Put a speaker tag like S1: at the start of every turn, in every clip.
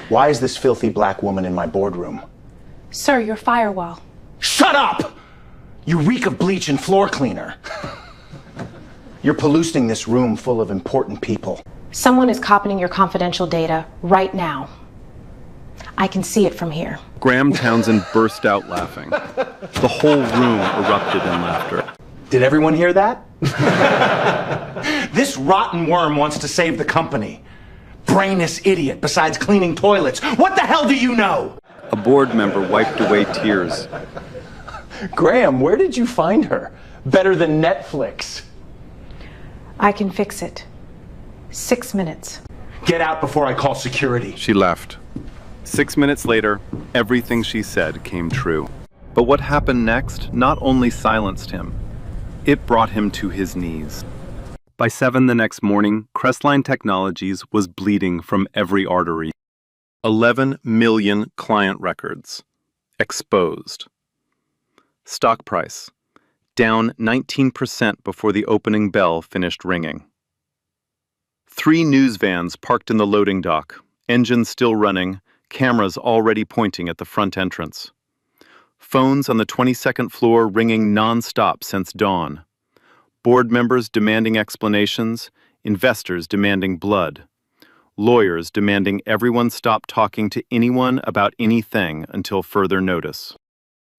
S1: Why is this filthy black woman in my boardroom?
S2: Sir, your FireWall.
S1: Shut up! You reek of bleach and floor cleaner. You're polluting this room full of important people.
S2: Someone is copying your confidential data right now. I can see it from here.
S3: Graham Townsend burst out laughing. The whole room erupted in laughter.
S1: Did everyone hear that? This rotten worm wants to save the company. Brainless idiot, besides cleaning toilets. What the hell do you know?
S3: A board member wiped away tears.
S1: Graham, where did you find her? Better than Netflix.
S2: I can fix it. 6 minutes.
S1: Get out before I call security.
S3: She left. 6 minutes later, everything she said came true. But what happened next not only silenced him, it brought him to his knees. By 7 the next morning, Crestline Technologies was bleeding from every artery. 11 million client records exposed. Stock price down 19% before the opening bell finished ringing. 3 news vans parked in the loading dock, engines still running, cameras already pointing at the front entrance. Phones on the 22nd floor ringing non-stop since dawn. Board members demanding explanations, investors demanding blood. Lawyers demanding everyone stop talking to anyone about anything until further notice.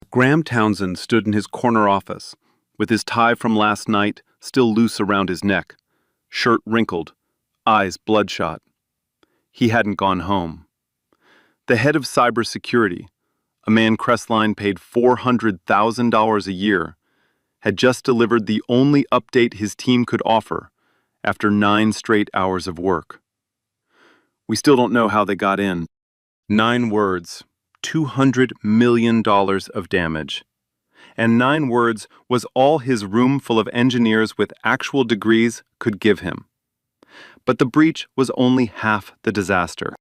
S3: Graham Townsend stood in his corner office, with his tie from last night still loose around his neck, shirt wrinkled, eyes bloodshot. He hadn't gone home. The head of cybersecurity, a man Crestline paid $400,000 a year, had just delivered the only update his team could offer after 9 straight hours of work. We still don't know how they got in. 9 words, $200 million of damage. And 9 words was all his room full of engineers with actual degrees could give him. But the breach was only half the disaster.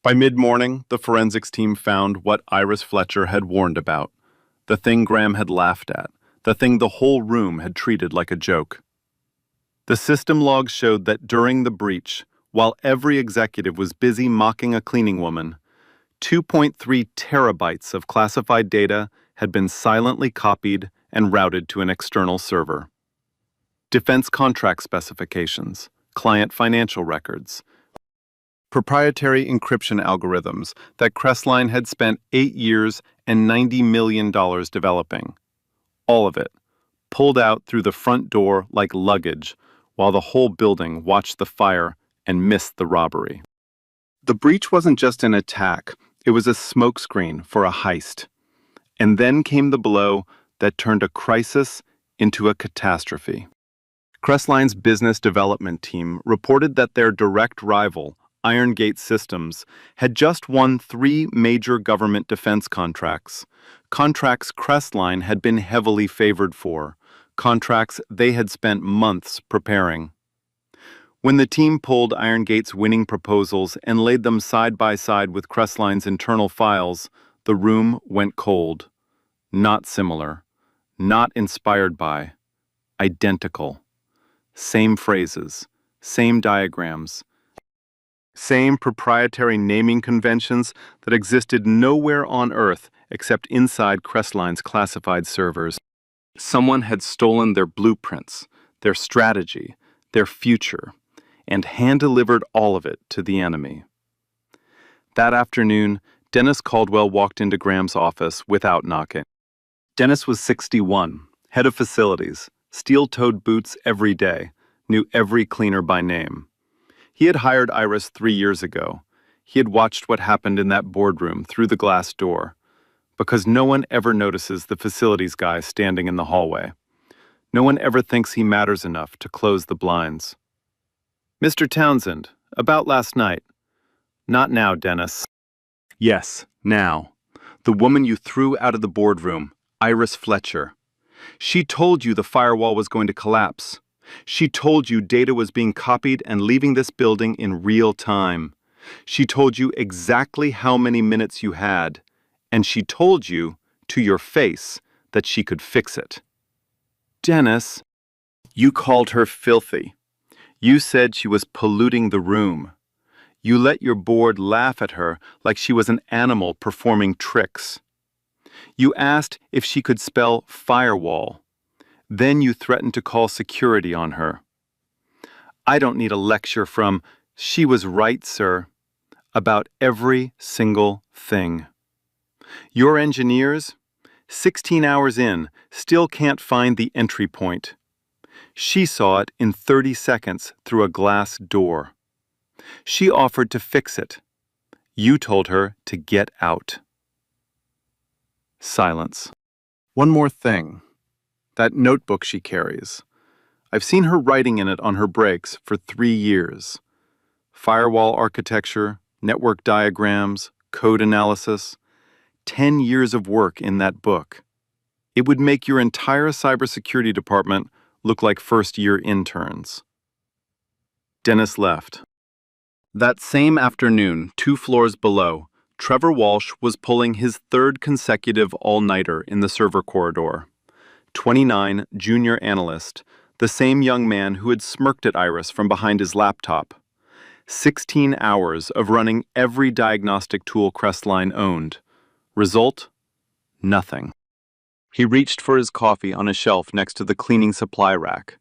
S3: By mid-morning, the forensics team found what Iris Fletcher had warned about, the thing Graham had laughed at, the thing the whole room had treated like a joke. The system logs showed that during the breach, while every executive was busy mocking a cleaning woman, 2.3 terabytes of classified data had been silently copied and routed to an external server. Defense contract specifications, client financial records, proprietary encryption algorithms that Crestline had spent 8 years and $90 million developing. All of it, pulled out through the front door like luggage, while the whole building watched the fire and missed the robbery. The breach wasn't just an attack, it was a smokescreen for a heist. And then came the blow that turned a crisis into a catastrophe. Crestline's business development team reported that their direct rival, Iron Gate Systems, had just won 3 major government defense contracts. Contracts Crestline had been heavily favored for, contracts they had spent months preparing. When the team pulled Iron Gate's winning proposals and laid them side by side with Crestline's internal files, the room went cold. Not similar, not inspired by, identical. Same phrases, same diagrams, same proprietary naming conventions that existed nowhere on Earth except inside Crestline's classified servers. Someone had stolen their blueprints, their strategy, their future, and hand-delivered all of it to the enemy. That afternoon, Dennis Caldwell walked into Graham's office without knocking. Dennis was 61, head of facilities, steel-toed boots every day, knew every cleaner by name. He had hired Iris 3 years ago. He had watched what happened in that boardroom through the glass door, because no one ever notices the facilities guy standing in the hallway. No one ever thinks he matters enough to close the blinds. Mr. Townsend, about last night. Not now, Dennis. Yes, now. The woman you threw out of the boardroom, Iris Fletcher. She told you the firewall was going to collapse. She told you data was being copied and leaving this building in real time. She told you exactly how many minutes you had, and she told you, to your face, that she could fix it. Dennis, you called her filthy. You said she was polluting the room. You let your board laugh at her like she was an animal performing tricks. You asked if she could spell FireWall. Then you threatened to call security on her. I don't need a lecture from "She was right, sir," about every single thing. Your engineers, 16 hours in, still can't find the entry point. She saw it in 30 seconds through a glass door. She offered to fix it. You told her to get out. Silence. One more thing. That notebook she carries. I've seen her writing in it on her breaks for 3 years. Firewall architecture, network diagrams, code analysis. 10 years of work in that book. It would make your entire cybersecurity department look like first-year interns. Dennis left. That same afternoon, 2 floors below, Trevor Walsh was pulling his 3rd consecutive all-nighter in the server corridor. 29, junior analyst, the same young man who had smirked at Iris from behind his laptop. 16 hours of running every diagnostic tool Crestline owned. Result? Nothing. He reached for his coffee on a shelf next to the cleaning supply rack,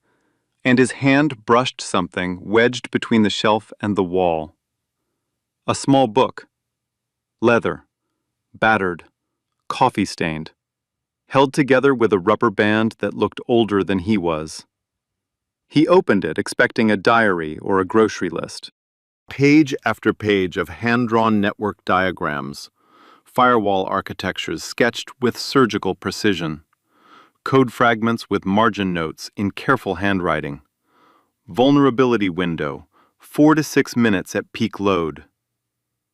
S3: and his hand brushed something wedged between the shelf and the wall. A small book. Leather. Battered. Coffee-stained. Held together with a rubber band that looked older than he was. He opened it expecting a diary or a grocery list. Page after page of hand-drawn network diagrams. Firewall architectures sketched with surgical precision. Code fragments with margin notes in careful handwriting. Vulnerability window, 4 to 6 minutes at peak load.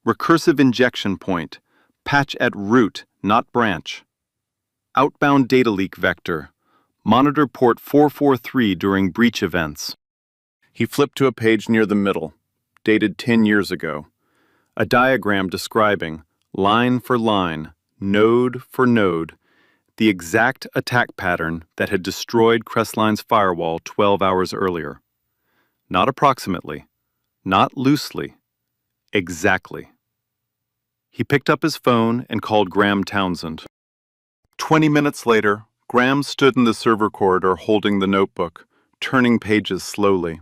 S3: Recursive injection point, patch at root, not branch. Outbound data leak vector, monitor port 443 during breach events. He flipped to a page near the middle, dated 10 years ago. A diagram describing, line for line, node for node, the exact attack pattern that had destroyed Crestline's firewall 12 hours earlier. Not approximately, not loosely, exactly. He picked up his phone and called Graham Townsend. 20 minutes later, Graham stood in the server corridor holding the notebook, turning pages slowly.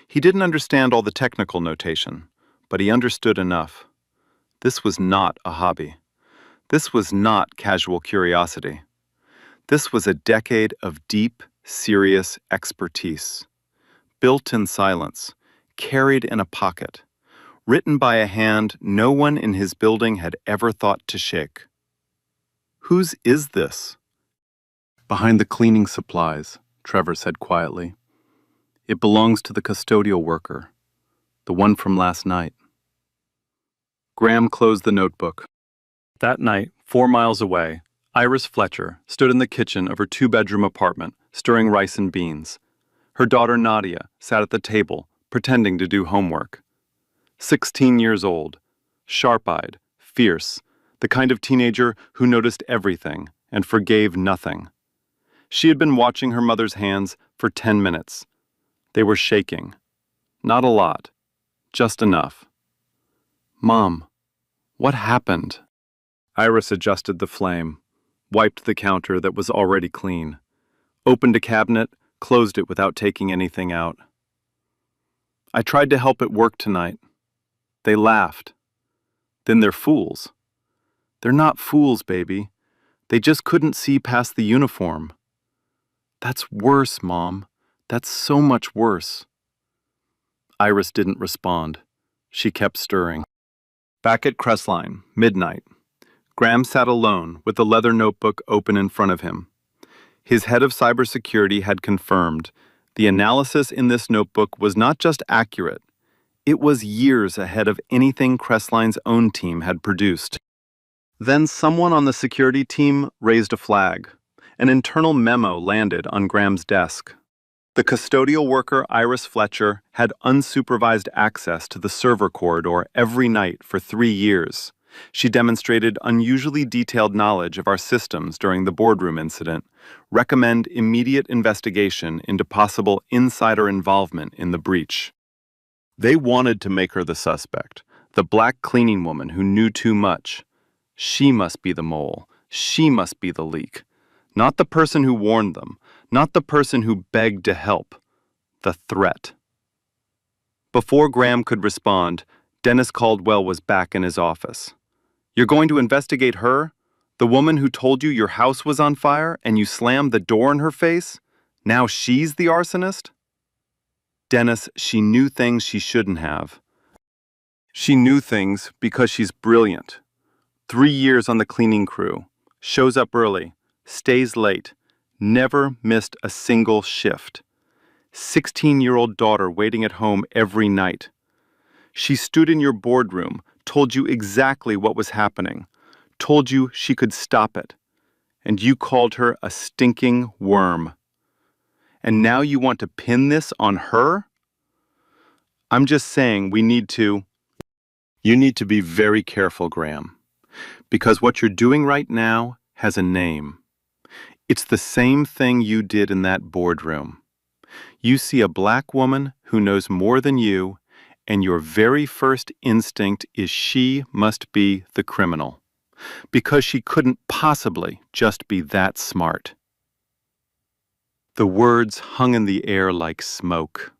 S3: He didn't understand all the technical notation, but he understood enough. This was not a hobby. This was not casual curiosity. This was a decade of deep, serious expertise. Built in silence, carried in a pocket, written by a hand no one in his building had ever thought to shake. Whose is this? Behind the cleaning supplies, Trevor said quietly. It belongs to the custodial worker, the one from last night. Graham closed the notebook. That night, 4 miles away, Iris Fletcher stood in the kitchen of her 2-bedroom apartment, stirring rice and beans. Her daughter Nadia sat at the table, pretending to do homework. 16 years old, sharp-eyed, fierce, the kind of teenager who noticed everything and forgave nothing. She had been watching her mother's hands for 10 minutes. They were shaking. Not a lot, just enough. Mom, what happened? Iris adjusted the flame, wiped the counter that was already clean, opened a cabinet, closed it without taking anything out. I tried to help it work tonight. They laughed. Then they're fools. They're not fools, baby. They just couldn't see past the uniform. That's worse, Mom. That's so much worse. Iris didn't respond. She kept stirring. Back at Crestline, midnight. Graham sat alone with the leather notebook open in front of him. His head of cybersecurity had confirmed the analysis in this notebook was not just accurate, it was years ahead of anything Crestline's own team had produced. Then someone on the security team raised a flag. An internal memo landed on Graham's desk. The custodial worker Iris Fletcher had unsupervised access to the server corridor every night for 3 years. She demonstrated unusually detailed knowledge of our systems during the boardroom incident. Recommend immediate investigation into possible insider involvement in the breach. They wanted to make her the suspect, the black cleaning woman who knew too much. She must be the mole. She must be the leak. Not the person who warned them, not the person who begged to help. The threat. Before Graham could respond, Dennis Caldwell was back in his office. You're going to investigate her? The woman who told you your house was on fire and you slammed the door in her face? Now she's the arsonist? Dennis, she knew things she shouldn't have. She knew things because she's brilliant. 3 years on the cleaning crew, shows up early, stays late, never missed a single shift. 16-year-old daughter waiting at home every night. She stood in your boardroom, told you exactly what was happening, told you she could stop it, and you called her a stinking worm. And now you want to pin this on her? I'm just saying we need to... You need to be very careful, Graham, because what you're doing right now has a name. It's the same thing you did in that boardroom. You see a black woman who knows more than you, and your very first instinct is she must be the criminal, because she couldn't possibly just be that smart. The words hung in the air like smoke.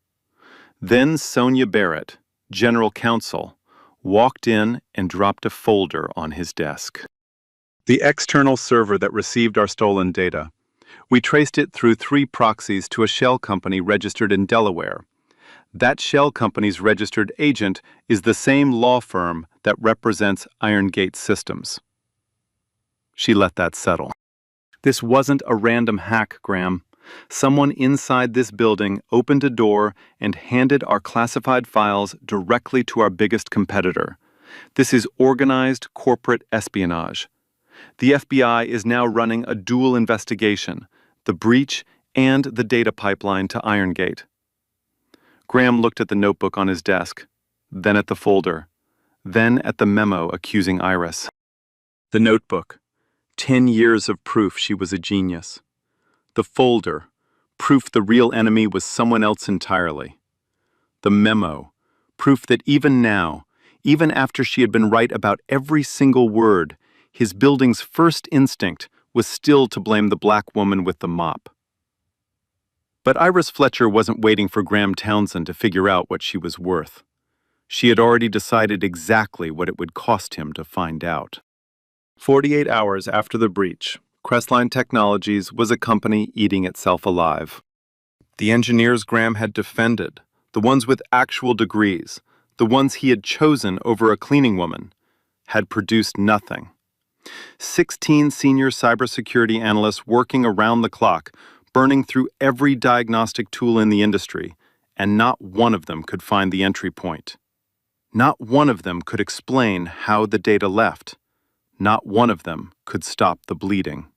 S3: Then Sonia Barrett, general counsel, walked in and dropped a folder on his desk. The external server that received our stolen data. We traced it through 3 proxies to a shell company registered in Delaware. That shell company's registered agent is the same law firm that represents Iron Gate Systems. She let that settle. This wasn't a random hack, Graham. Someone inside this building opened a door and handed our classified files directly to our biggest competitor. This is organized corporate espionage. The FBI is now running a dual investigation, the breach and the data pipeline to Iron Gate. Graham looked at the notebook on his desk, then at the folder, then at the memo accusing Iris. The notebook, 10 years of proof she was a genius. The folder, proof the real enemy was someone else entirely. The memo, proof that even now, even after she had been right about every single word, his building's first instinct was still to blame the black woman with the mop. But Iris Fletcher wasn't waiting for Graham Townsend to figure out what she was worth. She had already decided exactly what it would cost him to find out. 48 hours after the breach, Crestline Technologies was a company eating itself alive. The engineers Graham had defended, the ones with actual degrees, the ones he had chosen over a cleaning woman, had produced nothing. 16 senior cybersecurity analysts working around the clock, burning through every diagnostic tool in the industry, and not one of them could find the entry point. Not one of them could explain how the data left. Not one of them could stop the bleeding.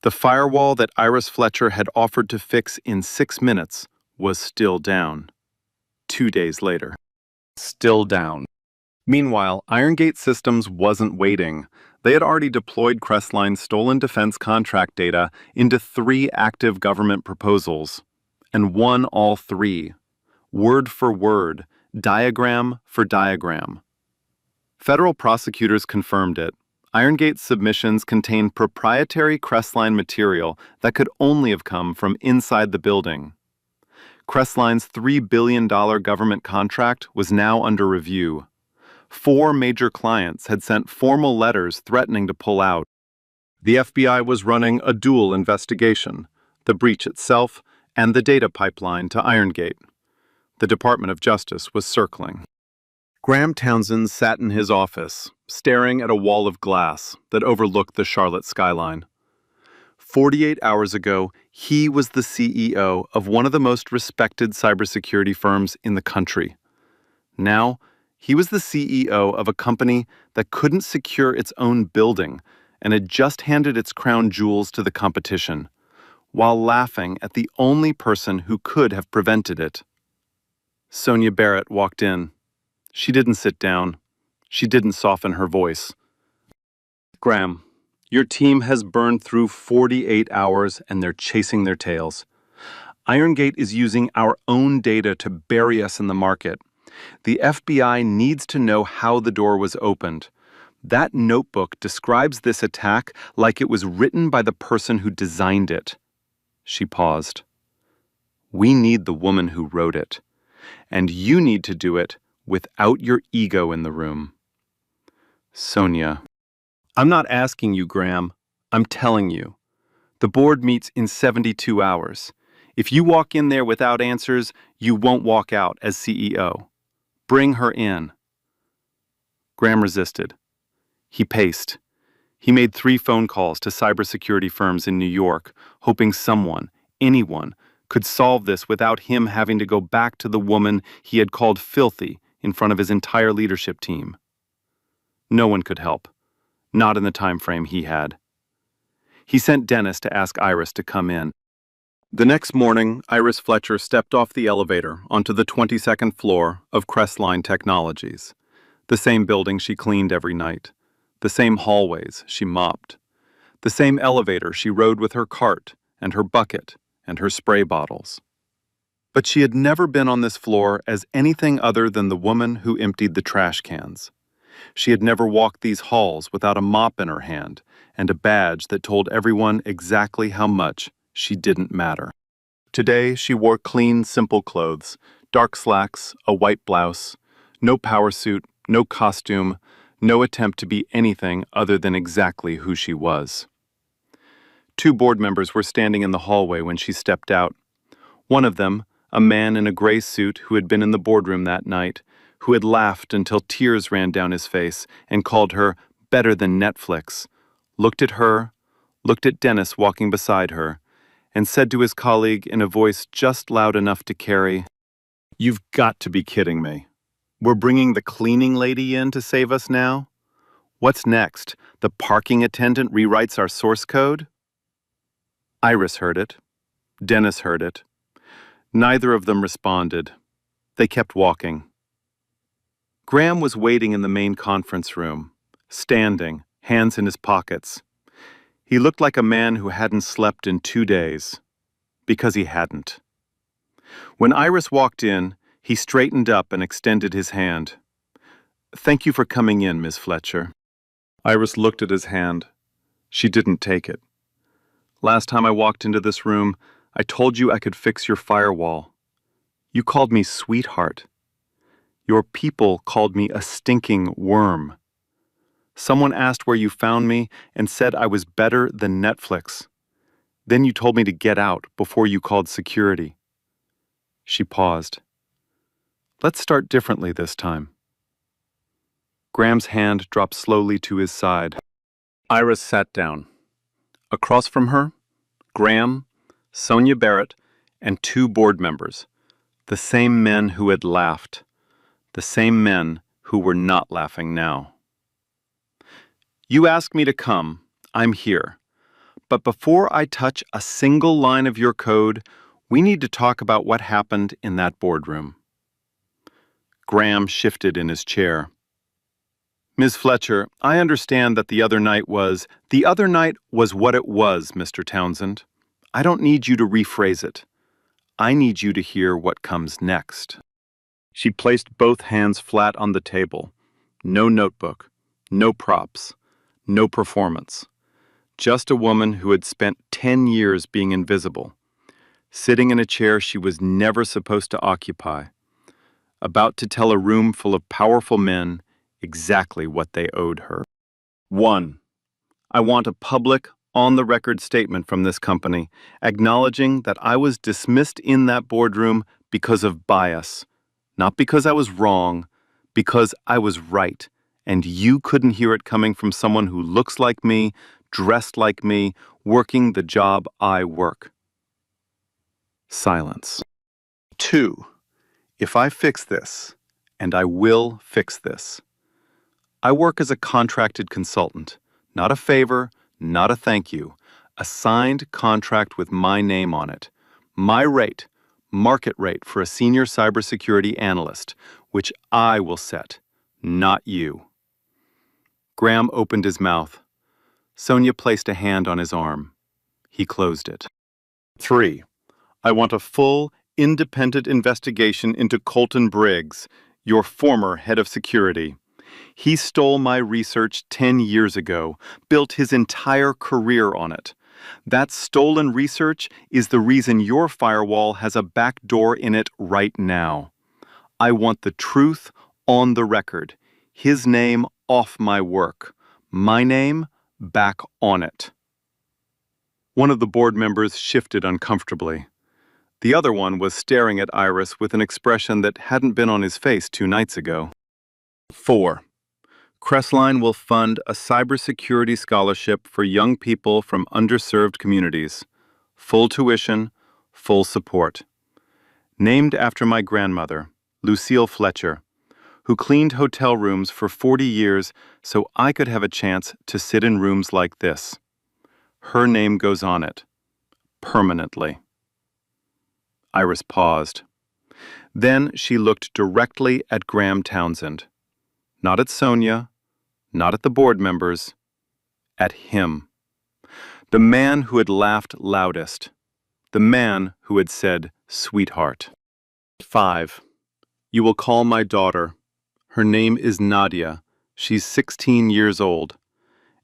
S3: The firewall that Iris Fletcher had offered to fix in 6 minutes was still down. 2 days later. Still down. Meanwhile, Iron Gate Systems wasn't waiting. They had already deployed Crestline's stolen defense contract data into 3 active government proposals, and won all 3, word for word, diagram for diagram. Federal prosecutors confirmed it. Iron Gate's submissions contained proprietary Crestline material that could only have come from inside the building. Crestline's $3 billion government contract was now under review. 4 major clients had sent formal letters threatening to pull out. The FBI was running a dual investigation, the breach itself and the data pipeline to Iron Gate. The Department of Justice was circling. Graham Townsend sat in his office, staring at a wall of glass that overlooked the Charlotte skyline. 48 hours ago, he was the CEO of one of the most respected cybersecurity firms in the country. Now, he was the CEO of a company that couldn't secure its own building and had just handed its crown jewels to the competition, while laughing at the only person who could have prevented it. Sonia Barrett walked in. She didn't sit down. She didn't soften her voice. Graham, your team has burned through 48 hours and they're chasing their tails. Iron Gate is using our own data to bury us in the market. The FBI needs to know how the door was opened. That notebook describes this attack like it was written by the person who designed it. She paused. We need the woman who wrote it. And you need to do it without your ego in the room. Sonia. I'm not asking you, Graham. I'm telling you. The board meets in 72 hours. If you walk in there without answers, you won't walk out as CEO. Bring her in. Graham resisted. He paced. He made 3 phone calls to cybersecurity firms in New York, hoping someone, anyone, could solve this without him having to go back to the woman he had called filthy in front of his entire leadership team. No one could help, not in the time frame he had. He sent Dennis to ask Iris to come in. The next morning, Iris Fletcher stepped off the elevator onto the 22nd floor of Crestline Technologies, the same building she cleaned every night, the same hallways she mopped, the same elevator she rode with her cart and her bucket and her spray bottles. But she had never been on this floor as anything other than the woman who emptied the trash cans. She had never walked these halls without a mop in her hand and a badge that told everyone exactly how much she didn't matter. Today, she wore clean, simple clothes, dark slacks, a white blouse, no power suit, no costume, no attempt to be anything other than exactly who she was. 2 board members were standing in the hallway when she stepped out. One of them, a man in a gray suit who had been in the boardroom that night, who had laughed until tears ran down his face and called her better than Netflix, looked at her, looked at Dennis walking beside her, and said to his colleague in a voice just loud enough to carry, "You've got to be kidding me. We're bringing the cleaning lady in to save us now? What's next? The parking attendant rewrites our source code?" Iris heard it. Dennis heard it. Neither of them responded. They kept walking. Graham was waiting in the main conference room, standing, hands in his pockets. He looked like a man who hadn't slept in 2 days, because he hadn't. When Iris walked in, he straightened up and extended his hand. "Thank you for coming in, Ms. Fletcher." Iris looked at his hand. She didn't take it. "Last time I walked into this room, I told you I could fix your firewall. You called me sweetheart. Your people called me a stinking worm. Someone asked where you found me and said I was better than Netflix. Then you told me to get out before you called security." She paused. "Let's start differently this time." Graham's hand dropped slowly to his side. Iris sat down. Across from her, Graham, Sonia Barrett, and 2 board members, the same men who had laughed, the same men who were not laughing now. "You asked me to come. I'm here. But before I touch a single line of your code, we need to talk about what happened in that boardroom." Graham shifted in his chair. "Ms. Fletcher, I understand that the other night was what it was, Mr. Townsend. I don't need you to rephrase it. I need you to hear what comes next." She placed both hands flat on the table. No notebook, no props, no performance. Just a woman who had spent 10 years being invisible, sitting in a chair she was never supposed to occupy, about to tell a room full of powerful men exactly what they owed her. 1. I want a public, on-the-record statement from this company acknowledging that I was dismissed in that boardroom because of bias, not because I was wrong, because I was right, and you couldn't hear it coming from someone who looks like me, dressed like me, working the job I work. Silence. 2. If I fix this, and I will fix this, I work as a contracted consultant, not a favor, not a thank you, a signed contract with my name on it, my rate, market rate for a senior cybersecurity analyst, which I will set, not you. Graham opened his mouth. Sonia placed a hand on his arm. He closed it. 3. I want a full, independent investigation into Colton Briggs, your former head of security. He stole my research 10 years ago, built his entire career on it. That stolen research is the reason your firewall has a back door in it right now. I want the truth on the record. His name off my work. My name back on it. One of the board members shifted uncomfortably. The other one was staring at Iris with an expression that hadn't been on his face 2 nights ago. 4. Crestline will fund a cybersecurity scholarship for young people from underserved communities. Full tuition, full support. Named after my grandmother, Lucille Fletcher, who cleaned hotel rooms for 40 years so I could have a chance to sit in rooms like this. Her name goes on it. Permanently. Iris paused. Then she looked directly at Graham Townsend. Not at Sonia, not at the board members, at him. The man who had laughed loudest. The man who had said, "Sweetheart." 5. You will call my daughter. Her name is Nadia. She's 16 years old.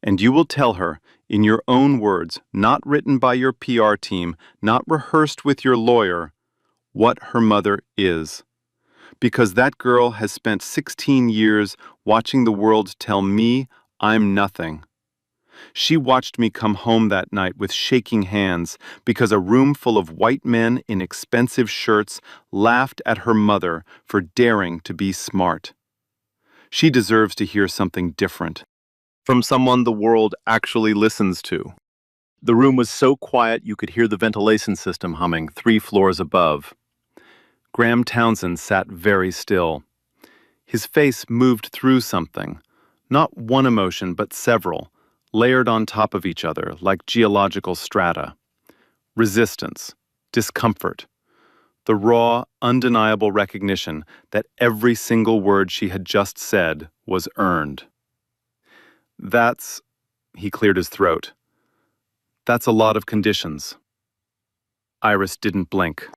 S3: And you will tell her, in your own words, not written by your PR team, not rehearsed with your lawyer, what her mother is. Because that girl has spent 16 years watching the world tell me I'm nothing. She watched me come home that night with shaking hands because a room full of white men in expensive shirts laughed at her mother for daring to be smart. She deserves to hear something different. From someone the world actually listens to. The room was so quiet you could hear the ventilation system humming 3 floors above. Graham Townsend sat very still. His face moved through something, not one emotion but several, layered on top of each other like geological strata. Resistance, discomfort, the raw, undeniable recognition that every single word she had just said was earned. He cleared his throat. That's a lot of conditions. Iris didn't blink.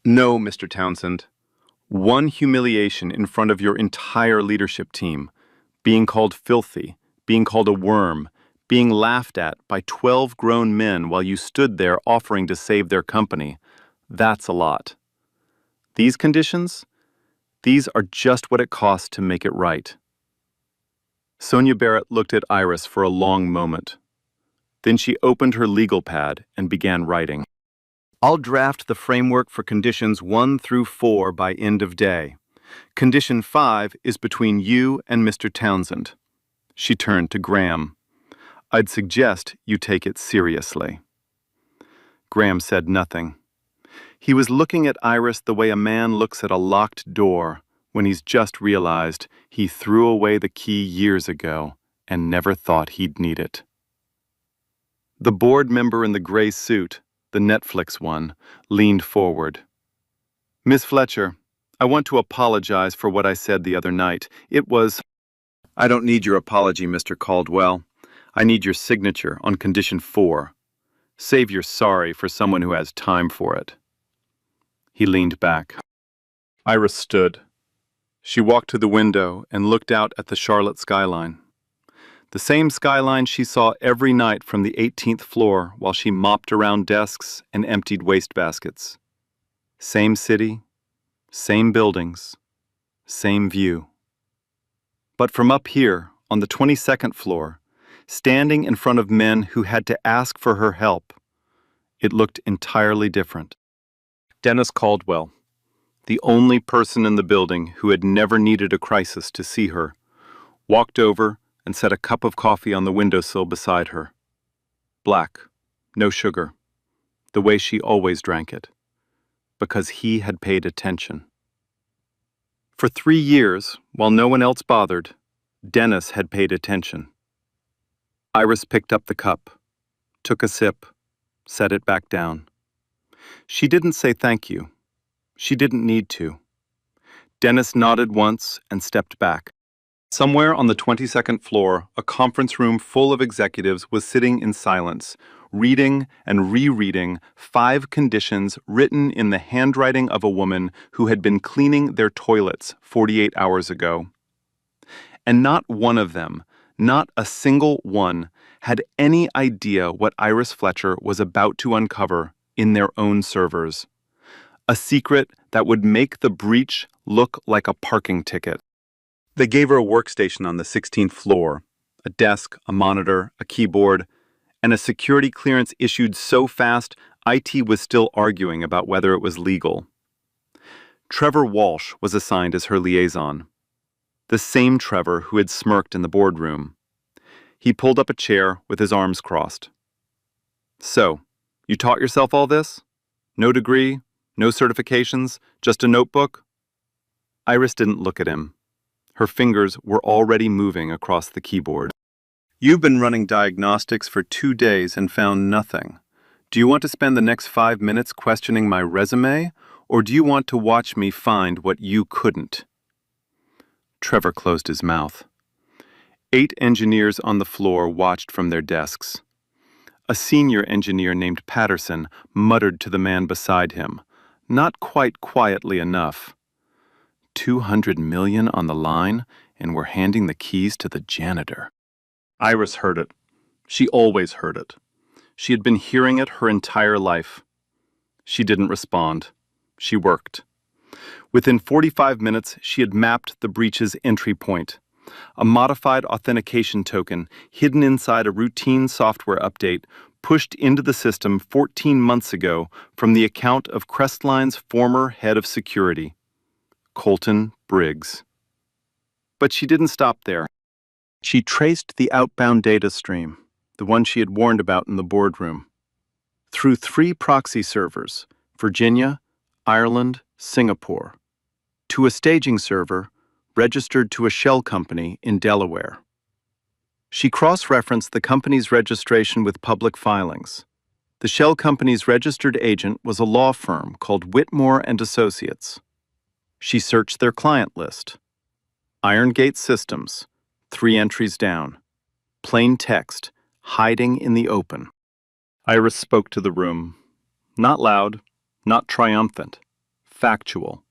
S3: No, Mr. Townsend. One humiliation in front of your entire leadership team, being called filthy, being called a worm, being laughed at by 12 grown men while you stood there offering to save their company. That's a lot. These conditions? These are just what it costs to make it right. Sonia Barrett looked at Iris for a long moment. Then she opened her legal pad and began writing. I'll draft the framework for conditions 1 through 4 by end of day. Condition 5 is between you and Mr. Townsend. She turned to Graham. I'd suggest you take it seriously. Graham said nothing. He was looking at Iris the way a man looks at a locked door when he's just realized he threw away the key years ago and never thought he'd need it. The board member in the gray suit, the Netflix one, leaned forward. Miss Fletcher, I want to apologize for what I said the other night. I don't need your apology, Mr. Caldwell. I need your signature on condition 4. Save your sorry for someone who has time for it. He leaned back. Iris stood. She walked to the window and looked out at the Charlotte skyline. The same skyline she saw every night from the 18th floor while she mopped around desks and emptied wastebaskets. Same city, same buildings, same view. But from up here, on the 22nd floor, standing in front of men who had to ask for her help, it looked entirely different. Dennis Caldwell, the only person in the building who had never needed a crisis to see her, walked over and set a cup of coffee on the windowsill beside her. Black, no sugar, the way she always drank it, because he had paid attention. For 3 years, while no one else bothered, Dennis had paid attention. Iris picked up the cup, took a sip, set it back down. She didn't say thank you. She didn't need to. Dennis nodded once and stepped back. Somewhere on the 22nd floor, a conference room full of executives was sitting in silence, reading and rereading 5 conditions written in the handwriting of a woman who had been cleaning their toilets 48 hours ago. And not one of them, not a single one, had any idea what Iris Fletcher was about to uncover in their own servers. A secret that would make the breach look like a parking ticket. They gave her a workstation on the 16th floor, a desk, a monitor, a keyboard, and a security clearance issued so fast IT was still arguing about whether it was legal. Trevor Walsh was assigned as her liaison. The same Trevor who had smirked in the boardroom. He pulled up a chair with his arms crossed. "So, you taught yourself all this? No degree, no certifications, just a notebook?" Iris didn't look at him. Her fingers were already moving across the keyboard. "You've been running diagnostics for 2 days and found nothing. Do you want to spend the next 5 minutes questioning my resume, or do you want to watch me find what you couldn't?" Trevor closed his mouth. 8 engineers on the floor watched from their desks. A senior engineer named Patterson muttered to the man beside him, not quite quietly enough. 200 million on the line, and we're handing the keys to the janitor. Iris heard it. She always heard it. She had been hearing it her entire life. She didn't respond. She worked. Within 45 minutes, she had mapped the breach's entry point. A modified authentication token hidden inside a routine software update pushed into the system 14 months ago from the account of Crestline's former head of security, Colton Briggs. But she didn't stop there. She traced the outbound data stream, the one she had warned about in the boardroom, through 3 proxy servers, Virginia, Ireland, Singapore, to a staging server registered to a shell company in Delaware. She cross-referenced the company's registration with public filings. The shell company's registered agent was a law firm called Whitmore and Associates. She searched their client list. Irongate Systems, 3 entries down. Plain text, hiding in the open. Iris spoke to the room. Not loud, not triumphant. Factual.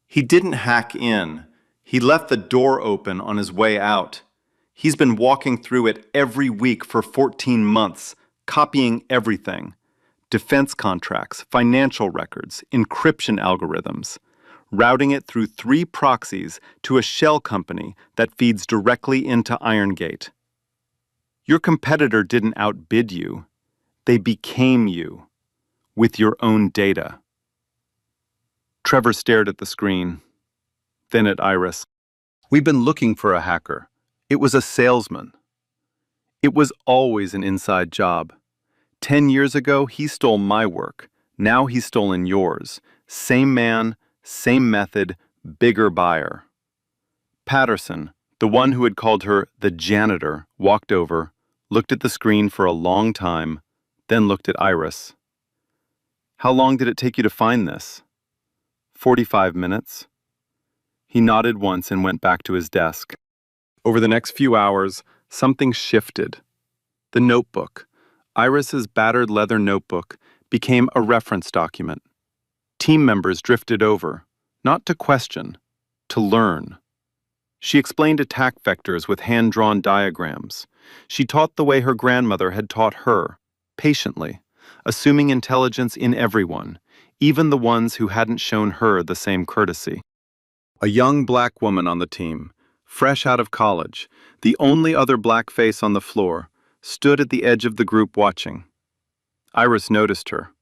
S3: He didn't hack in. He left the door open on his way out. He's been walking through it every week for 14 months, copying everything. Defense contracts, financial records, encryption algorithms, routing it through 3 proxies to a shell company that feeds directly into Irongate. Your competitor didn't outbid you. They became you, with your own data. Trevor stared at the screen, then at Iris. "We've been looking for a hacker. It was a salesman. It was always an inside job. 10 years ago, he stole my work. Now he's stolen yours. Same man, same method, bigger buyer." Patterson, the one who had called her the janitor, walked over, looked at the screen for a long time, then looked at Iris. "How long did it take you to find this?" 45 minutes. He nodded once and went back to his desk. Over the next few hours, something shifted. The notebook, Iris's battered leather notebook, became a reference document. Team members drifted over, not to question, to learn. She explained attack vectors with hand-drawn diagrams. She taught the way her grandmother had taught her, patiently, assuming intelligence in everyone, even the ones who hadn't shown her the same courtesy. A young black woman on the team, fresh out of college, the only other black face on the floor, stood at the edge of the group watching. Iris noticed her.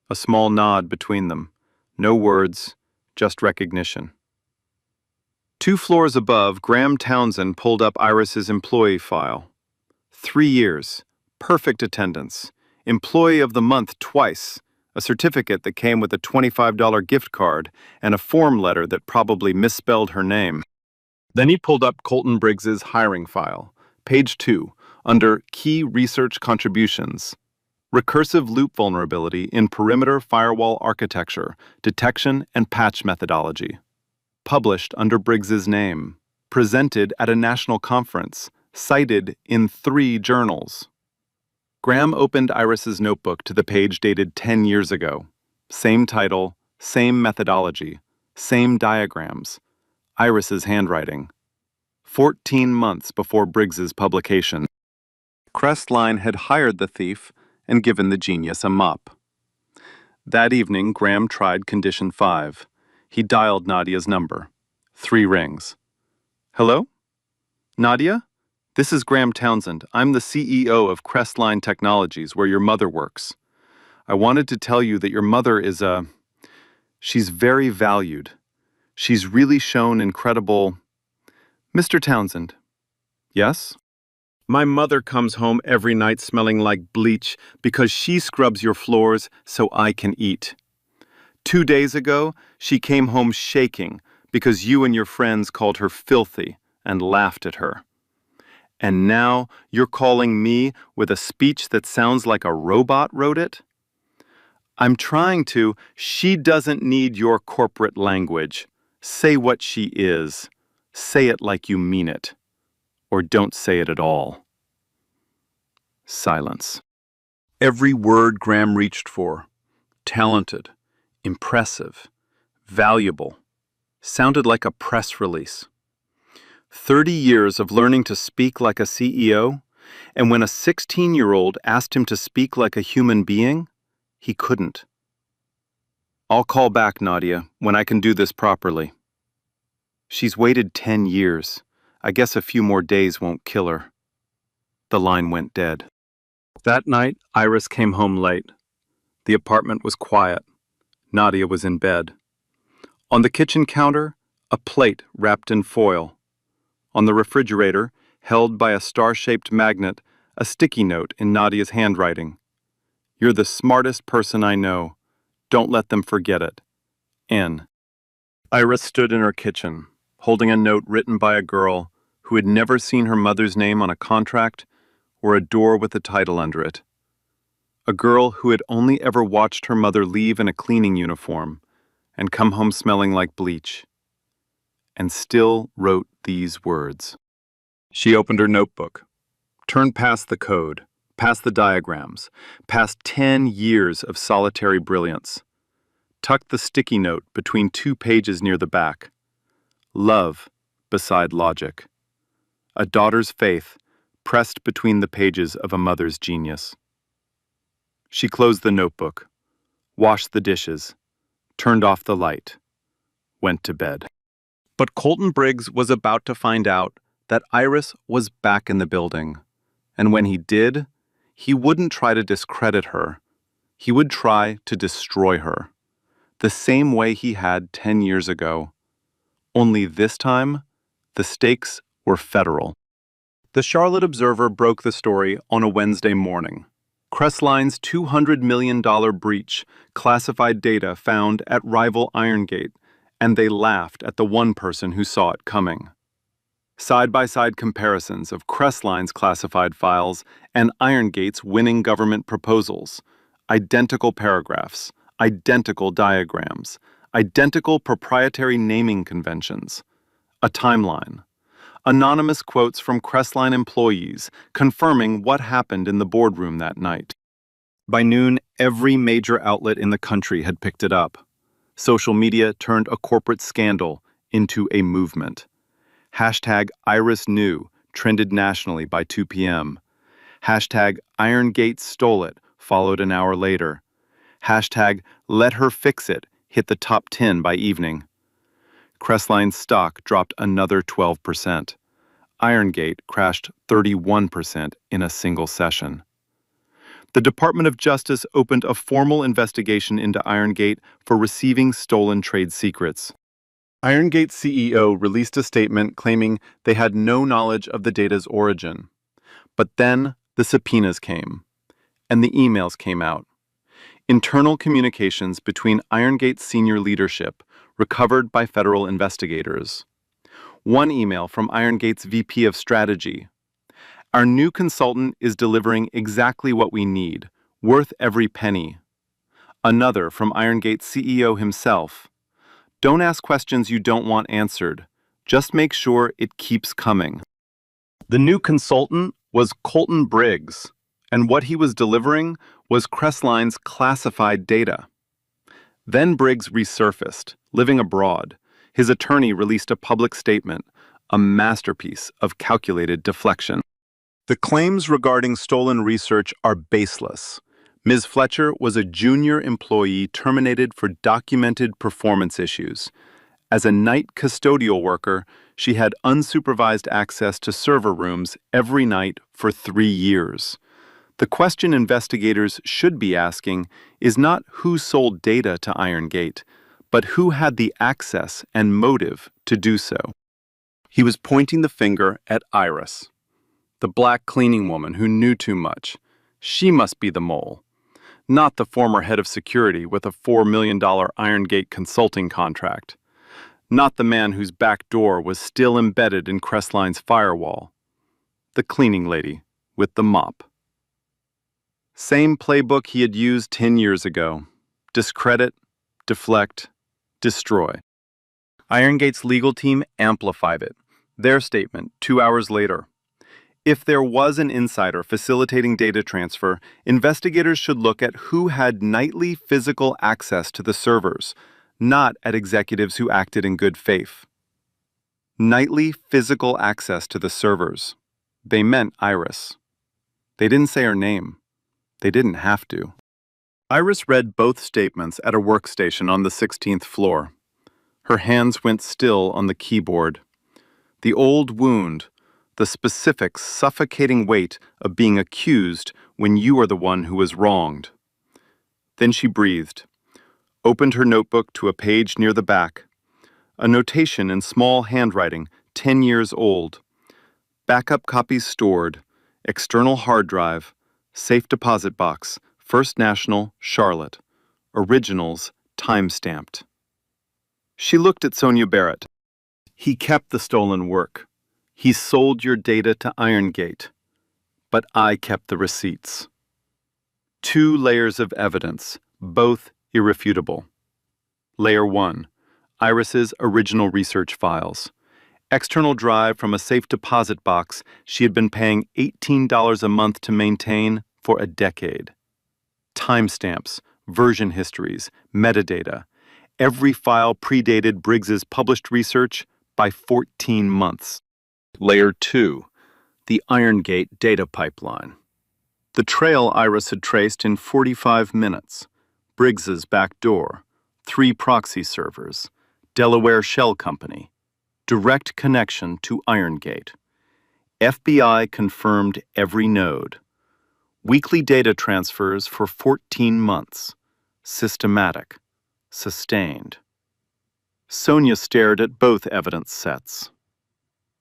S3: A small nod between them. No words, just recognition. 2 floors above, Graham Townsend pulled up Iris's employee file. 3 years, perfect attendance, employee of the month twice, a certificate that came with a $25 gift card, and a form letter that probably misspelled her name. Then he pulled up Colton Briggs's hiring file, page 2, under Key Research Contributions. Recursive loop vulnerability in perimeter firewall architecture, detection and patch methodology. Published under Briggs's name. Presented at a national conference. Cited in 3 journals. Graham opened Iris's notebook to the page dated 10 years ago. Same title, same methodology, same diagrams. Iris's handwriting. 14 months before Briggs's publication. Crestline had hired the thief and given the genius a mop. That evening, Graham tried condition 5. He dialed Nadia's number. 3 rings. Hello? Nadia? This is Graham Townsend. I'm the CEO of Crestline Technologies, where your mother works. I wanted to tell you that your mother is she's very valued. She's really shown incredible... Mr. Townsend. Yes? My mother comes home every night smelling like bleach because she scrubs your floors so I can eat. 2 days ago, she came home shaking because you and your friends called her filthy and laughed at her. And now you're calling me with a speech that sounds like a robot wrote it? I'm trying to. She doesn't need your corporate language. Say what she is. Say it like you mean it. Or don't say it at all. Silence. Every word Graham reached for, talented, impressive, valuable, sounded like a press release. 30 years of learning to speak like a CEO, and when a 16-year-old asked him to speak like a human being, he couldn't. I'll call back, Nadia, when I can do this properly. She's waited 10 years. I guess a few more days won't kill her. The line went dead. That night, Iris came home late. The apartment was quiet. Nadia was in bed. On the kitchen counter, a plate wrapped in foil. On the refrigerator, held by a star-shaped magnet, a sticky note in Nadia's handwriting. You're the smartest person I know. Don't let them forget it. N. Iris stood in her kitchen, holding a note written by a girl who had never seen her mother's name on a contract or a door with a title under it. A girl who had only ever watched her mother leave in a cleaning uniform and come home smelling like bleach, and still wrote these words. She opened her notebook, turned past the code, past the diagrams, past 10 years of solitary brilliance, tucked the sticky note between 2 pages near the back. Love beside logic. A daughter's faith pressed between the pages of a mother's genius. She closed the notebook, washed the dishes, turned off the light, went to bed. But Colton Briggs was about to find out that Iris was back in the building, and when he did, he wouldn't try to discredit her. He would try to destroy her, the same way he had 10 years ago. Only this time, the stakes were federal. The Charlotte Observer broke the story on a Wednesday morning. Crestline's $200 million breach, classified data found at rival Irongate, and they laughed at the one person who saw it coming. Side-by-side comparisons of Crestline's classified files and Irongate's winning government proposals. Identical paragraphs, identical diagrams, identical proprietary naming conventions. A timeline. Anonymous quotes from Crestline employees confirming what happened in the boardroom that night. By noon, every major outlet in the country had picked it up. Social media turned a corporate scandal into a movement. Hashtag #IrisKnew trended nationally by 2 p.m. Hashtag Irongate stole it followed an hour later. Hashtag LetHerFixIt hit the top 10 by evening. Crestline's stock dropped another 12%. Irongate crashed 31% in a single session. The Department of Justice opened a formal investigation into Irongate for receiving stolen trade secrets. Irongate's CEO released a statement claiming they had no knowledge of the data's origin. But then the subpoenas came, and the emails came out. Internal communications between Irongate's senior leadership recovered by federal investigators. One email from Irongate's VP of Strategy. Our new consultant is delivering exactly what we need, worth every penny. Another from Irongate's CEO himself. Don't ask questions you don't want answered. Just make sure it keeps coming. The new consultant was Colton Briggs, And what he was delivering was Crestline's classified data. Then Briggs resurfaced, living abroad. His attorney released a public statement, a masterpiece of calculated deflection. The claims regarding stolen research are baseless. Ms. Fletcher was a junior employee terminated for documented performance issues. As a night custodial worker, she had unsupervised access to server rooms every night for 3 years. The question investigators should be asking is not who sold data to IronGate, but who had the access and motive to do so. He was pointing the finger at Iris, the black cleaning woman who knew too much. She must be the mole, not the former head of security with a $4 million IronGate consulting contract, not the man whose back door was still embedded in Crestline's FireWall, the cleaning lady with the mop. Same playbook he had used 10 years ago. Discredit, deflect, destroy. IronGate's legal team amplified it. Their statement, 2 hours later. If there was an insider facilitating data transfer, investigators should look at who had nightly physical access to the servers, not at executives who acted in good faith. Nightly physical access to the servers. They meant Iris. They didn't say her name. They didn't have to. Iris read both statements at a workstation on the 16th floor. Her hands went still on the keyboard. The old wound, the specific, suffocating weight of being accused when you are the one who was wronged. Then she breathed, opened her notebook to a page near the back. A notation in small handwriting, 10 years old. Backup copies stored, external hard drive, safe deposit box, First National, Charlotte. Originals, time-stamped. She looked at Sonia Barrett. He kept the stolen work. He sold your data to IronGate. But I kept the receipts. 2 layers of evidence, both irrefutable. Layer 1, Iris's original research files. External drive from a safe deposit box she had been paying $18 a month to maintain for a decade. Timestamps, version histories, metadata. Every file predated Briggs's published research by 14 months. Layer 2, the IronGate data pipeline. The trail Iris had traced in 45 minutes. Briggs's back door, 3 proxy servers, Delaware Shell Company, direct connection to IronGate. FBI confirmed every node. Weekly data transfers for 14 months. Systematic. Sustained. Sonia stared at both evidence sets.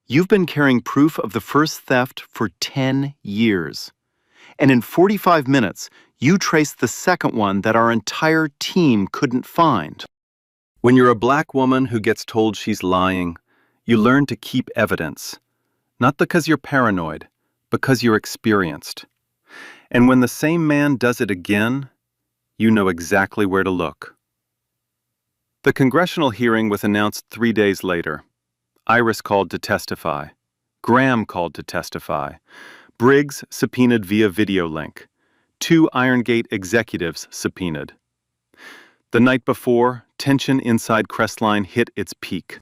S3: You've been carrying proof of the first theft for 10 years. And in 45 minutes, you traced the second one that our entire team couldn't find. When you're a black woman who gets told she's lying, you learn to keep evidence. Not because you're paranoid, because you're experienced. And when the same man does it again, you know exactly where to look. The congressional hearing was announced 3 days later. Iris called to testify. Graham called to testify. Briggs subpoenaed via video link. 2 IronGate executives subpoenaed. The night before, tension inside Crestline hit its peak.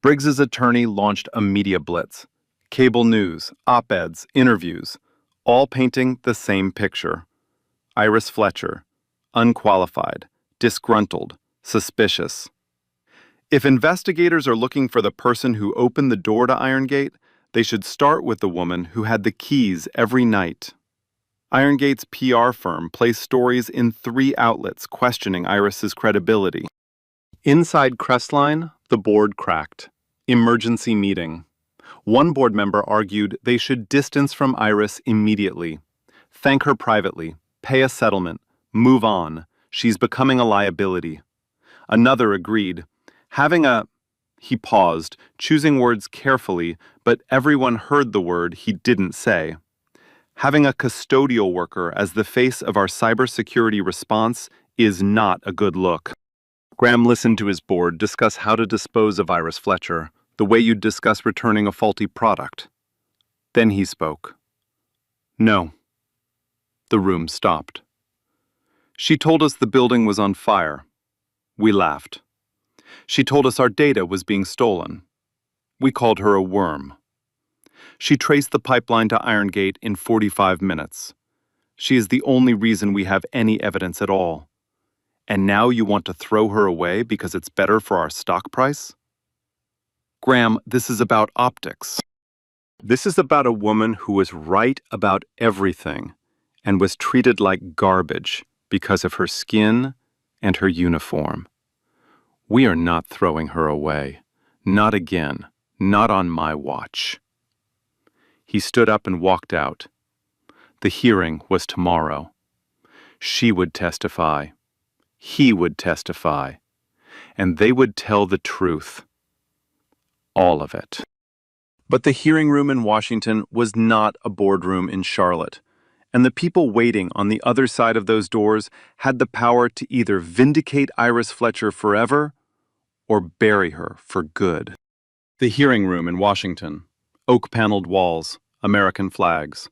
S3: Briggs's attorney launched a media blitz. Cable news, op-eds, interviews, all painting the same picture. Iris Fletcher, unqualified, disgruntled, suspicious. If investigators are looking for the person who opened the door to IronGate, they should start with the woman who had the keys every night. IronGate's PR firm placed stories in 3 outlets questioning Iris's credibility. Inside Crestline, the board cracked. Emergency meeting. One board member argued they should distance from Iris immediately. Thank her privately, pay a settlement, move on. She's becoming a liability. Another agreed. He paused, choosing words carefully, but everyone heard the word he didn't say. Having a custodial worker as the face of our cybersecurity response is not a good look. Graham listened to his board discuss how to dispose of Iris Fletcher, the way you'd discuss returning a faulty product. Then he spoke. No. The room stopped. She told us the building was on fire. We laughed. She told us our data was being stolen. We called her a worm. She traced the pipeline to Irongate in 45 minutes. She is the only reason we have any evidence at all. And now you want to throw her away because it's better for our stock price? Graham, this is about optics. This is about a woman who was right about everything and was treated like garbage because of her skin and her uniform. We are not throwing her away. Not again. Not on my watch. He stood up and walked out. The hearing was tomorrow. She would testify. He would testify. And they would tell the truth. All of it. But the hearing room in Washington was not a boardroom in Charlotte, and the people waiting on the other side of those doors had the power to either vindicate Iris Fletcher forever or bury her for good. The hearing room in Washington. Oak-paneled walls, American flags.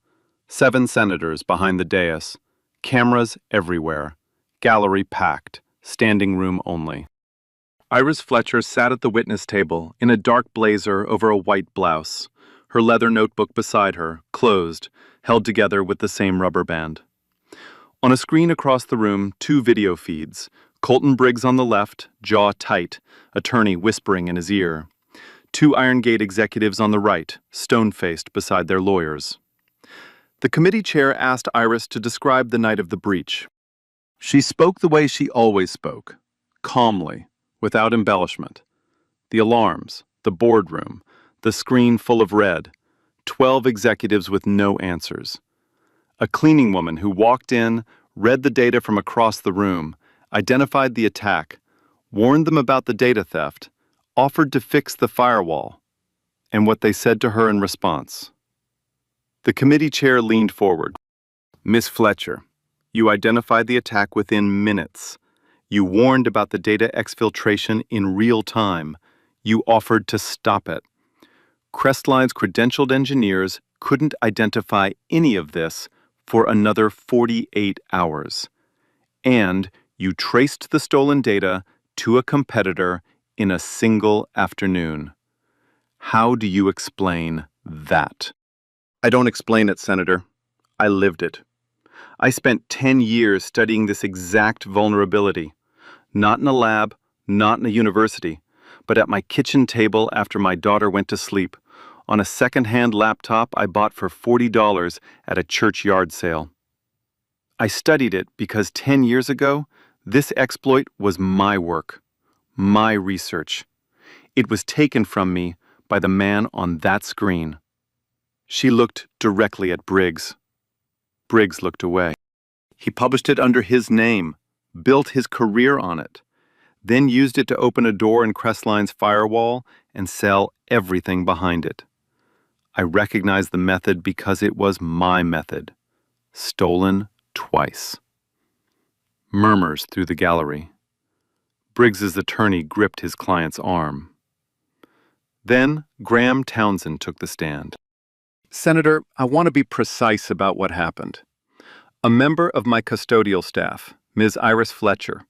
S3: 7 senators behind the dais. Cameras everywhere. Gallery packed. Standing room only. Iris Fletcher sat at the witness table in a dark blazer over a white blouse, her leather notebook beside her, closed, held together with the same rubber band. On a screen across the room, 2 video feeds. Colton Briggs on the left, jaw tight, attorney whispering in his ear. 2 Irongate executives on the right, stone-faced beside their lawyers. The committee chair asked Iris to describe the night of the breach. She spoke the way she always spoke, calmly, without embellishment. The alarms, the boardroom, the screen full of red, 12 executives with no answers. A cleaning woman who walked in, read the data from across the room, identified the attack, warned them about the data theft, offered to fix the firewall, and what they said to her in response. The committee chair leaned forward. Miss Fletcher, you identified the attack within minutes. You warned about the data exfiltration in real time. You offered to stop it. Crestline's credentialed engineers couldn't identify any of this for another 48 hours. And you traced the stolen data to a competitor in a single afternoon. How do you explain that? I don't explain it, Senator. I lived it. I spent 10 years studying this exact vulnerability. Not in a lab, not in a university, but at my kitchen table after my daughter went to sleep, on a second-hand laptop I bought for $40 at a church yard sale. I studied it because 10 years ago, this exploit was my work, my research. It was taken from me by the man on that screen. She looked directly at Briggs. Briggs looked away. He published it under his name, built his career on it, then used it to open a door in Crestline's FireWall and sell everything behind it. I recognized the method because it was my method. Stolen twice. Murmurs through the gallery. Briggs's attorney gripped his client's arm. Then Graham Townsend took the stand. Senator, I want to be precise about what happened. A member of my custodial staff, Ms. Iris Fletcher,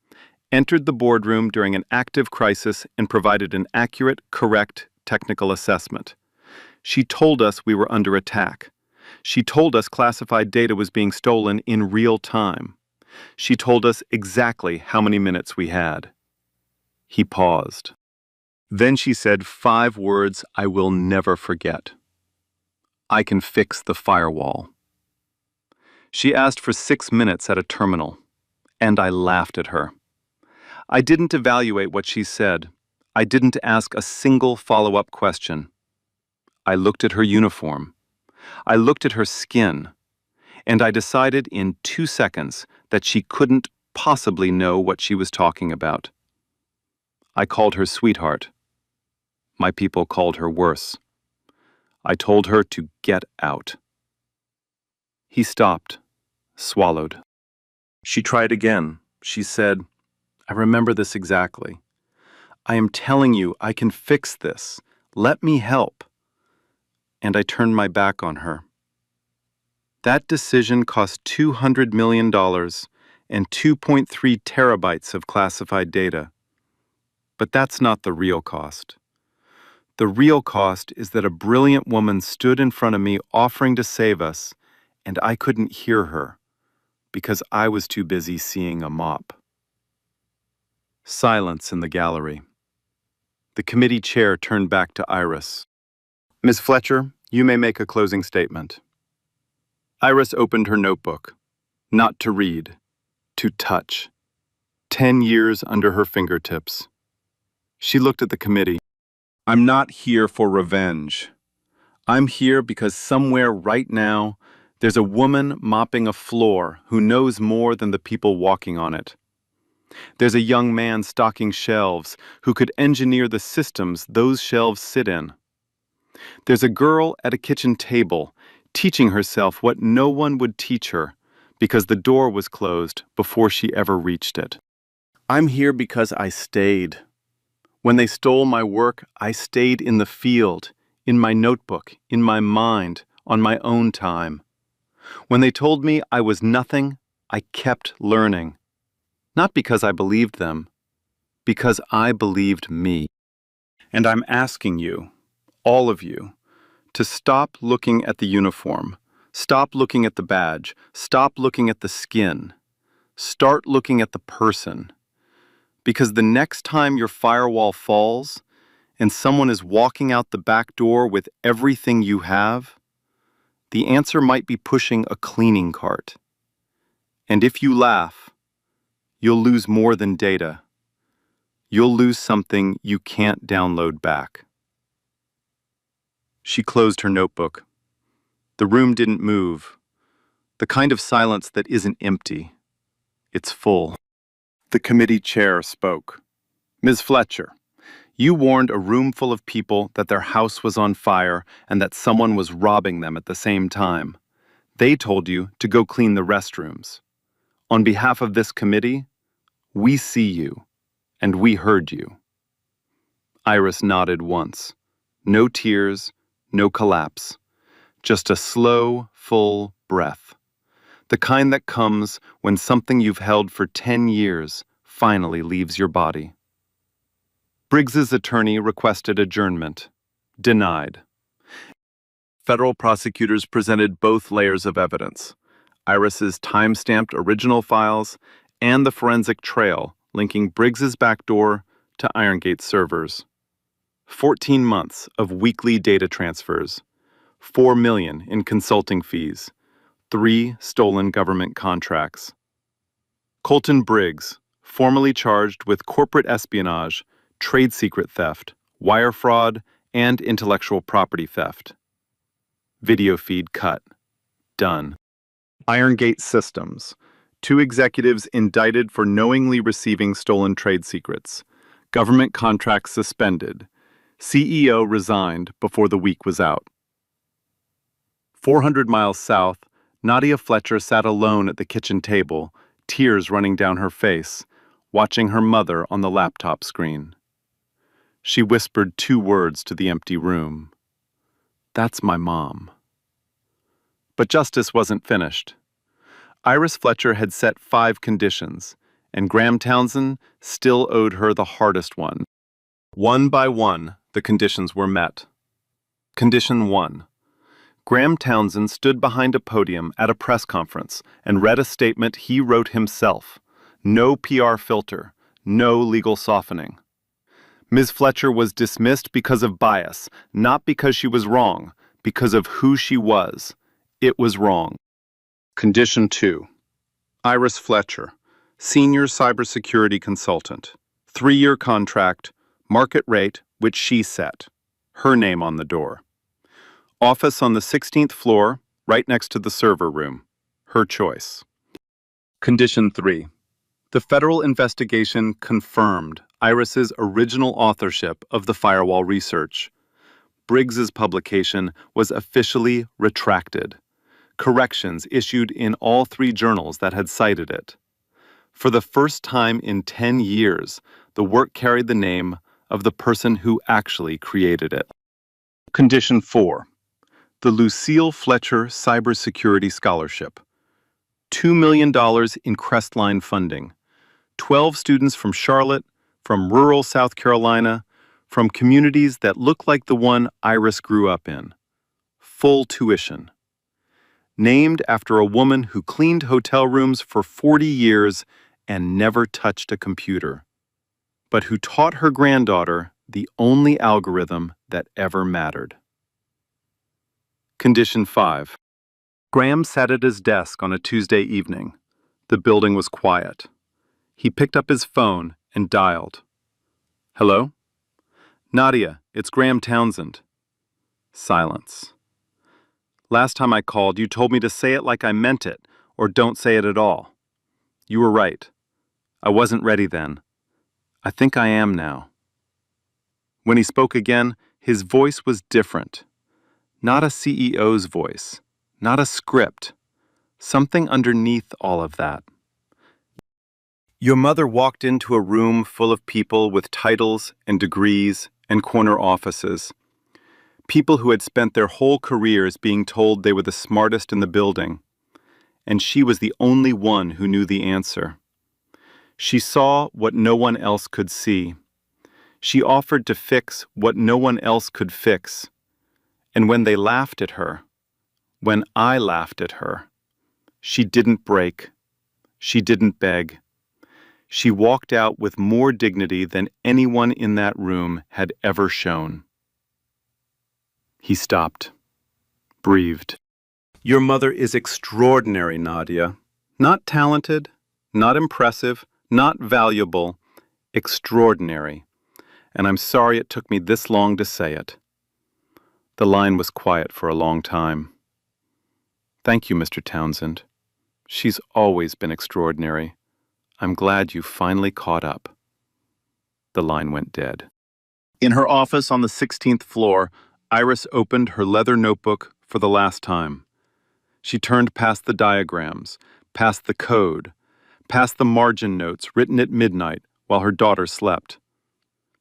S3: entered the boardroom during an active crisis and provided an accurate, correct technical assessment. She told us we were under attack. She told us classified data was being stolen in real time. She told us exactly how many minutes we had. He paused. Then she said 5 words I will never forget. I can fix the firewall. She asked for 6 minutes at a terminal, and I laughed at her. I didn't evaluate what she said. I didn't ask a single follow-up question. I looked at her uniform. I looked at her skin, and I decided in 2 seconds that she couldn't possibly know what she was talking about. I called her sweetheart. My people called her worse. I told her to get out. He stopped, swallowed. She tried again. She said, I remember this exactly. I am telling you, I can fix this. Let me help. And I turned my back on her. That decision cost $200 million and 2.3 terabytes of classified data. But that's not the real cost. The real cost is that a brilliant woman stood in front of me offering to save us, and I couldn't hear her because I was too busy seeing a mop. Silence in the gallery. The committee chair turned back to Iris. Miss Fletcher, you may make a closing statement. Iris opened her notebook, not to read, to touch. 10 years under her fingertips. She looked at the committee. I'm not here for revenge. I'm here because somewhere right now, there's a woman mopping a floor who knows more than the people walking on it. There's a young man stocking shelves who could engineer the systems those shelves sit in. There's a girl at a kitchen table teaching herself what no one would teach her because the door was closed before she ever reached it. I'm here because I stayed. When they stole my work, I stayed in the field, in my notebook, in my mind, on my own time. When they told me I was nothing, I kept learning. Not because I believed them, because I believed me. And I'm asking you, all of you, to stop looking at the uniform, stop looking at the badge, stop looking at the skin, start looking at the person. Because the next time your firewall falls and someone is walking out the back door with everything you have, the answer might be pushing a cleaning cart. And if you laugh, you'll lose more than data. You'll lose something you can't download back. She closed her notebook. The room didn't move. The kind of silence that isn't empty. It's full. The committee chair spoke. Ms. Fletcher, you warned a room full of people that their house was on fire and that someone was robbing them at the same time. They told you to go clean the restrooms. On behalf of this committee, we see you, and we heard you. Iris nodded once. No tears, no collapse. Just a slow, full breath. The kind that comes when something you've held for 10 years finally leaves your body. Briggs's attorney requested adjournment. Denied. Federal prosecutors presented both layers of evidence. Iris's time-stamped original files and the forensic trail linking Briggs's backdoor to Irongate's servers. 14 months of weekly data transfers. $4 million in consulting fees. 3 stolen government contracts. Colton Briggs, formally charged with corporate espionage, trade secret theft, wire fraud, and intellectual property theft. Video feed cut. Done. Irongate Systems. 2 executives indicted for knowingly receiving stolen trade secrets. Government contracts suspended. CEO resigned before the week was out. 400 miles south, Nadia Fletcher sat alone at the kitchen table, tears running down her face, watching her mother on the laptop screen. She whispered 2 words to the empty room. That's my mom. But justice wasn't finished. Iris Fletcher had set 5 conditions, and Graham Townsend still owed her the hardest one. One by one, the conditions were met. Condition 1. Graham Townsend stood behind a podium at a press conference and read a statement he wrote himself. No PR filter, no legal softening. Ms. Fletcher was dismissed because of bias, not because she was wrong, because of who she was. It was wrong. Condition 2. Iris Fletcher, Senior Cybersecurity Consultant. 3-year contract, market rate, which she set. Her name on the door. Office on the 16th floor, right next to the server room. Her choice. Condition 3. The federal investigation confirmed Iris's original authorship of the FireWall research. Briggs's publication was officially retracted. Corrections issued in all 3 journals that had cited it. For the first time in 10 years, the work carried the name of the person who actually created it. Condition 4. the Lucille Fletcher Cybersecurity Scholarship. $2 million in Crestline funding. 12 students from Charlotte, from rural South Carolina, from communities that look like the one Iris grew up in. Full tuition. Named after a woman who cleaned hotel rooms for 40 years and never touched a computer, but who taught her granddaughter the only algorithm that ever mattered. Condition 5. Graham sat at his desk on a Tuesday evening. The building was quiet. He picked up his phone and dialed. Hello? Nadia, it's Graham Townsend. Silence. Last time I called, you told me to say it like I meant it, or don't say it at all. You were right. I wasn't ready then. I think I am now. When he spoke again, his voice was different. Not a CEO's voice, not a script. Something underneath all of that. Your mother walked into a room full of people with titles and degrees and corner offices. People who had spent their whole careers being told they were the smartest in the building. And she was the only one who knew the answer. She saw what no one else could see. She offered to fix what no one else could fix. And when they laughed at her, when I laughed at her, she didn't break. She didn't beg. She walked out with more dignity than anyone in that room had ever shown. He stopped, breathed. Your mother is extraordinary, Nadia. Not talented, not impressive, not valuable, extraordinary. And I'm sorry it took me this long to say it. The line was quiet for a long time. Thank you, Mr. Townsend. She's always been extraordinary. I'm glad you finally caught up. The line went dead. In her office on the 16th floor, Iris opened her leather notebook for the last time. She turned past the diagrams, past the code, past the margin notes written at midnight while her daughter slept,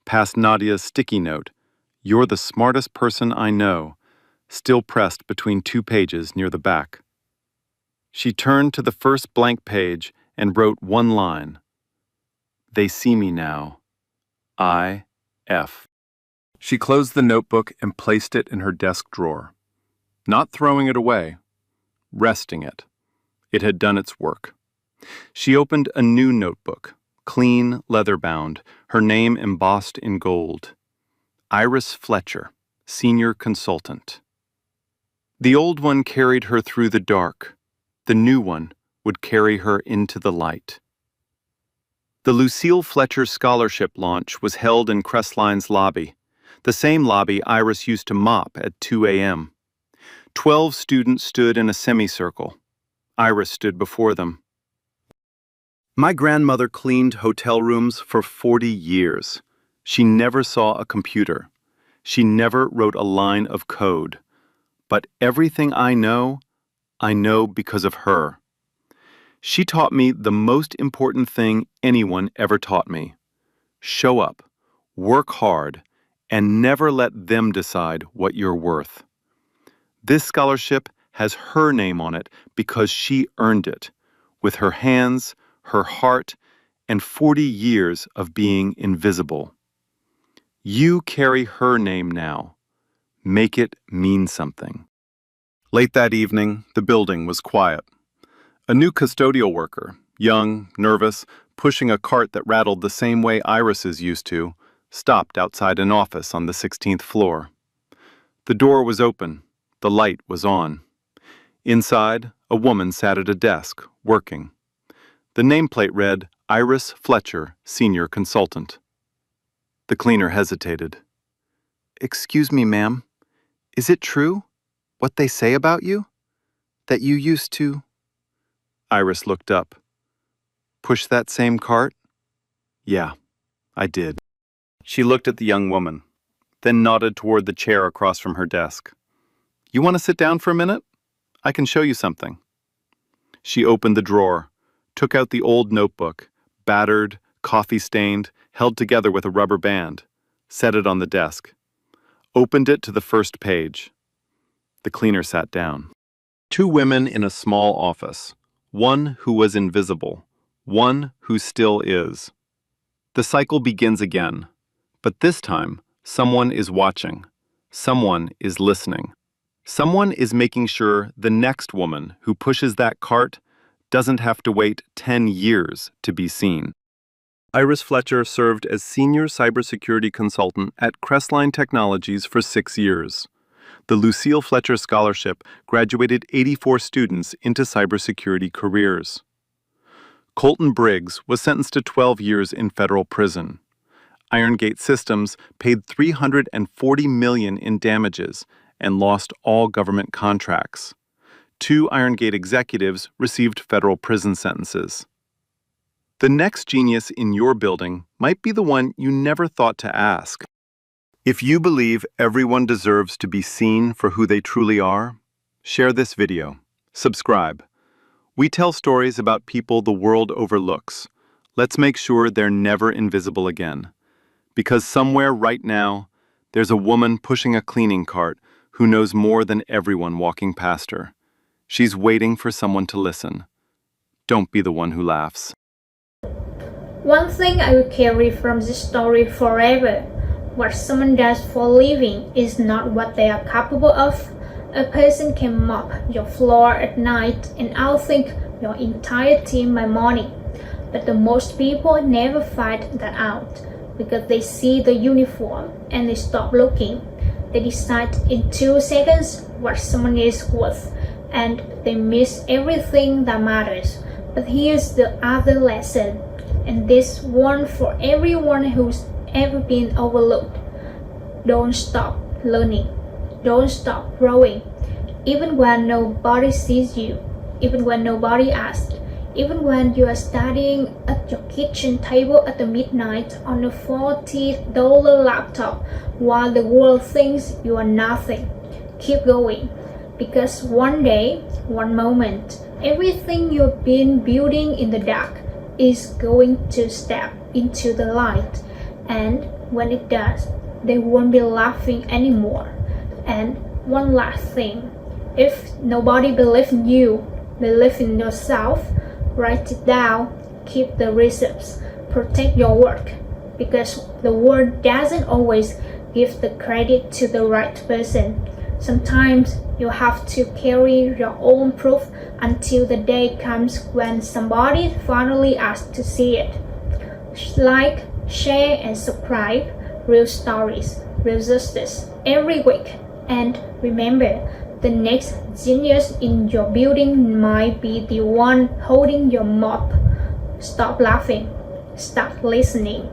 S3: past Nadia's sticky note, "You're the smartest person I know," still pressed between 2 pages near the back. She turned to the first blank page and wrote one line. They see me now. I.F. She closed the notebook and placed it in her desk drawer. Not throwing it away, resting it. It had done its work. She opened a new notebook, clean, leather-bound, her name embossed in gold. Iris Fletcher, Senior Consultant. The old one carried her through the dark. The new one would carry her into the light. The Lucille Fletcher Scholarship launch was held in Crestline's lobby, the same lobby Iris used to mop at 2 a.m. 12 students stood in a semicircle. Iris stood before them. My grandmother cleaned hotel rooms for 40 years. She never saw a computer. She never wrote a line of code. But everything I know because of her. She taught me the most important thing anyone ever taught me. Show up, work hard, and never let them decide what you're worth. This scholarship has her name on it because she earned it, with her hands, her heart, and 40 years of being invisible. You carry her name now. Make it mean something. Late that evening, the building was quiet. A new custodial worker, young, nervous, pushing a cart that rattled the same way Iris is used to, stopped outside an office on the 16th floor. The door was open. The light was on. Inside, a woman sat at a desk, working. The nameplate read, Iris Fletcher, Senior Consultant. The cleaner hesitated. Excuse me, ma'am. Is it true, what they say about you? That you used to... Iris looked up. Push that same cart? Yeah, I did. She looked at the young woman, then nodded toward the chair across from her desk. You want to sit down for a minute? I can show you something. She opened the drawer, took out the old notebook, battered, coffee-stained, held together with a rubber band, set it on the desk, opened it to the first page. The cleaner sat down. Two women in a small office. One who was invisible. One who still is. The cycle begins again. But this time, someone is watching. Someone is listening. Someone is making sure the next woman who pushes that cart doesn't have to wait 10 years to be seen. Iris Fletcher served as senior cybersecurity consultant at Crestline Technologies for 6 years. The Lucille Fletcher Scholarship graduated 84 students into cybersecurity careers. Colton Briggs was sentenced to 12 years in federal prison. Irongate Systems paid $340 million in damages and lost all government contracts. 2 Irongate executives received federal prison sentences. The next genius in your building might be the one you never thought to ask. If you believe everyone deserves to be seen for who they truly are, share this video. Subscribe. We tell stories about people the world overlooks. Let's make sure they're never invisible again. Because somewhere right now, there's a woman pushing a cleaning cart who knows more than everyone walking past her. She's waiting for someone to listen. Don't be the one who laughs.
S4: One thing I will carry from this story forever: what someone does for a living is not what they are capable of. A person can mop your floor at night and outthink your entire team by morning. But the most people never find that out because they see the uniform and they stop looking. They decide in 2 seconds what someone is worth and they miss everything that matters. But here's the other lesson, and this one for everyone who's ever been overlooked. Don't stop learning. Don't stop growing. Even when nobody sees you, even when nobody asks, even when you are studying at your kitchen table at the midnight on a $40 laptop while the world thinks you are nothing. Keep going, because one day, one moment, everything you've been building in the dark is going to step into the light. And when it does, they won't be laughing anymore. And one last thing, if nobody believes in you, believe in yourself. Write it down, keep the receipts, protect your work, because the world doesn't always give the credit to the right person. Sometimes you have to carry your own proof until the day comes when somebody finally asks to see it. Like, share, and subscribe. Real stories, real justice every week. And remember, the next genius in your building might be the one holding your mop. Stop laughing. Start listening.